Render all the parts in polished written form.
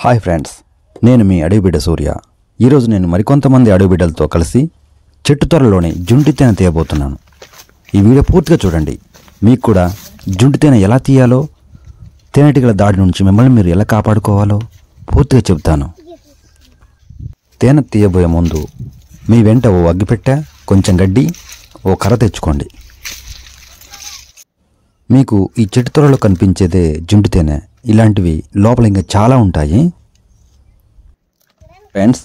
Hi friends, నేను మీ అడవిబిడ్డ సూర్య. ఈరోజు నేను మరికొంతమంది అడవిబిడ్డలతో కలిసి చెట్టు త్వరలోని జుంటి తేనె తీయబోతున్నాను. ఈ వీడియో పూర్తిగా చూడండి. మీకు కూడా జుంటి తేనె ఎలా తీయాలో, తేనెటీగల దాడి నుంచి మిమ్మల్ని మీరు ఎలా కాపాడుకోవాలో పూర్తిగా చెబుతాను. తేనె తీయబోయే ముందు మీ వెంట ఓ అగ్గిపెట్టె, కొంచెం గడ్డి, ఓ కర్ర తెచ్చుకోండి. మీకు ఈ చెట్టు త్వరలో కనిపించేదే జుంటి తేనె. ఇలాంటివి లోపల ఇంకా చాలా ఉంటాయి. ఫ్రెండ్స్,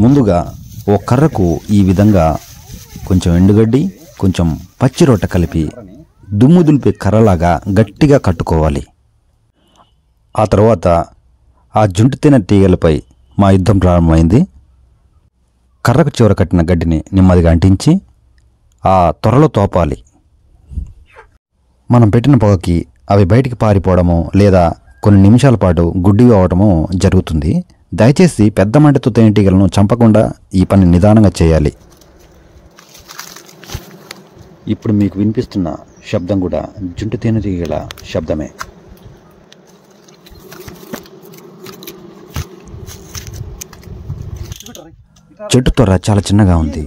ముందుగా ఓ కర్రకు ఈ విధంగా కొంచెం ఎండుగడ్డి, కొంచెం పచ్చి రొట్టె కలిపి దుమ్ము దులిపే కర్రలాగా గట్టిగా కట్టుకోవాలి. ఆ తర్వాత ఆ జుంటి తేనె తీగలపై మా యుద్ధం ప్రారంభమైంది. కర్రకు చివర కట్టిన గడ్డిని నెమ్మదిగా అంటించి ఆ త్వరలో తోపాలి. మనం పెట్టిన పొగకి అవి బయటికి పారిపోవడమో లేదా కొన్ని నిమిషాల పాటు గుడ్డిగా అవడమో జరుగుతుంది. దయచేసి పెద్ద మంటతో తేనెటీగలను చంపకుండా ఈ పని నిదానంగా చేయాలి. ఇప్పుడు మీకు వినిపిస్తున్న శబ్దం కూడా జుంటి తేనెటీగల శబ్దమే. చెట్టు త్వర చాలా చిన్నగా ఉంది.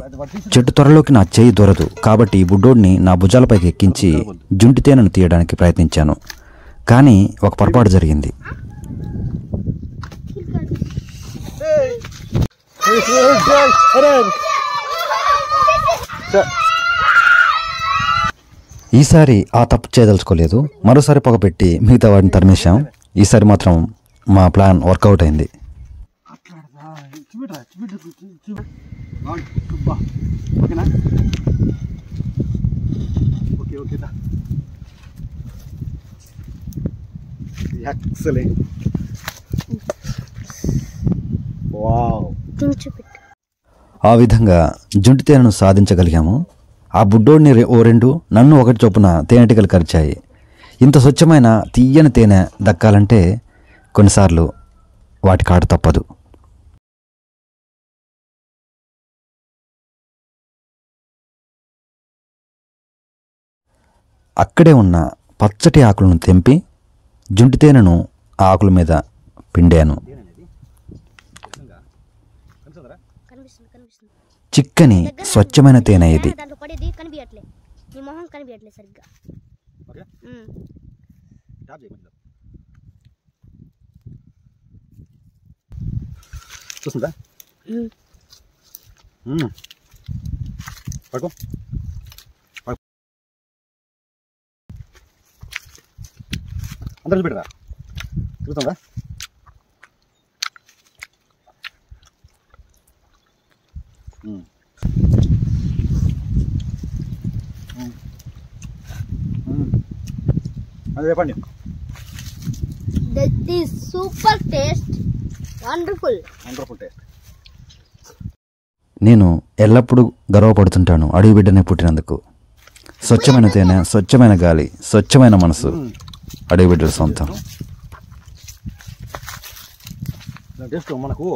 చెట్టు త్వరలోకి నా చేయి దొరదు. కాబట్టి ఈ బుడ్డోడిని నా భుజాలపైకి ఎక్కించి జుంటి తేనెను తీయడానికి ప్రయత్నించాను. కానీ ఒక పొరపాటు జరిగింది. ఈసారి ఆ తప్పు చేయదలుచుకోలేదు. మరోసారి పొగ పెట్టి మిగతా వాటిని తరిమేశాం. ఈసారి మాత్రం మా ప్లాన్ వర్కౌట్ అయింది. ఆ విధంగా జుంటి తేనెను సాధించగలిగాము. ఆ బుడ్డోడిని ఓ రెండు, నన్ను ఒకటి చొప్పున తేనెటీగలు కరిచాయి. ఇంత స్వచ్ఛమైన తీయని తేనె దక్కాలంటే కొన్నిసార్లు వాటి కాటు తప్పదు. అక్కడే ఉన్న పచ్చటి ఆకులను తెంపి జుంటి తేనెను ఆ ఆకుల మీద పిండాను. చిక్కని స్వచ్ఛమైన తేనె ఇది. అందరూ పెట్టరా చూస్తుందా? అది చెప్పండి. That is super taste, wonderful taste. నేను ఎల్లప్పుడూ గర్వపడుతుంటాను అడవి బిడ్డనే పుట్టినందుకు. స్వచ్ఛమైన తేనె, స్వచ్ఛమైన గాలి, స్వచ్ఛమైన మనసు అడవి బిడ్డల సొంతం. మనకు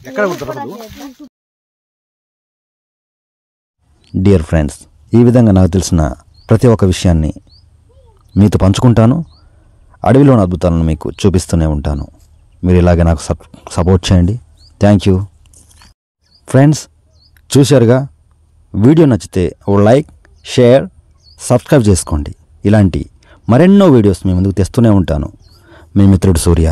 ఎక్కడ దొరకదు. డియర్ ఫ్రెండ్స్, ఈ విధంగా నాకు తెలిసిన ప్రతి ఒక్క విషయాన్ని మీతో పంచుకుంటాను. అడవిలోని అద్భుతాలను మీకు చూపిస్తూనే ఉంటాను. మీరు ఇలాగే నాకు సపోర్ట్ చేయండి. Thank you friends. చూశారుగా, వీడియో నచ్చితే ఓ లైక్, షేర్, సబ్స్క్రైబ్ చేసుకోండి. ఇలాంటి మరెన్నో వీడియోస్ మీ ముందుకు తెస్తూనే ఉంటాను. మీ మిత్రుడు సూర్య.